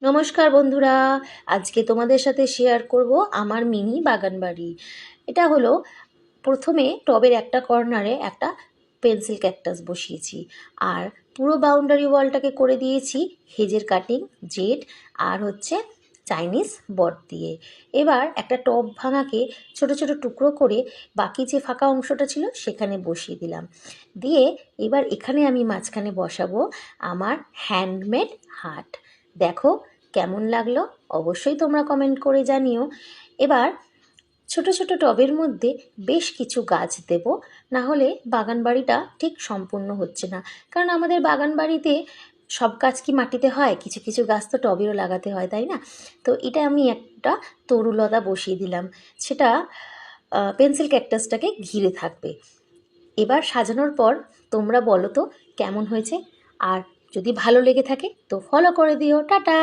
নমস্কার বন্ধুরা, আজকে তোমাদের সাথে শেয়ার করব আমার মিনি বাগান বাড়ি। এটা হলো প্রথমে টবের একটা কর্নারে একটা পেন্সিল ক্যাকটাস বসিয়েছি, আর পুরো বাউন্ডারি ওয়ালটাকে করে দিয়েছি হেজের কাটিং জেড আর চাইনিজ বট দিয়ে। এবার একটা টব ভাঙাকে ছোট ছোট টুকরো করে বাকি যে ফাঁকা অংশটা ছিল সেখানে বসিয়ে দিলাম। দিয়ে এবার এখানে আমি মাঝখানে বসাবো আমার হ্যান্ডমেড হাট। দেখো কেমন লাগলো, অবশ্যই তোমরা কমেন্ট করে জানিও। এবার ছোট ছোট টবের মধ্যে বেশ কিছু গাছ দেব, না হলে বাগান বাড়িটা ঠিক সম্পূর্ণ হচ্ছে না। কারণ আমাদের বাগান বাড়িতে সব গাছ কি মাটিতে হয়, কিছু কিছু গাছ তো টবেও লাগাতে হয়, তাই না? তো এটা আমি একটা তরুলতা বসিয়ে দিলাম, সেটা পেন্সিল ক্যাকটাসটাকে ঘিরে থাকবে। এবার সাজানোর পর তোমরা বলো তো কেমন হয়েছে, আর যদি ভালো লেগে থাকে তো ফলো করে দিও। টাটা।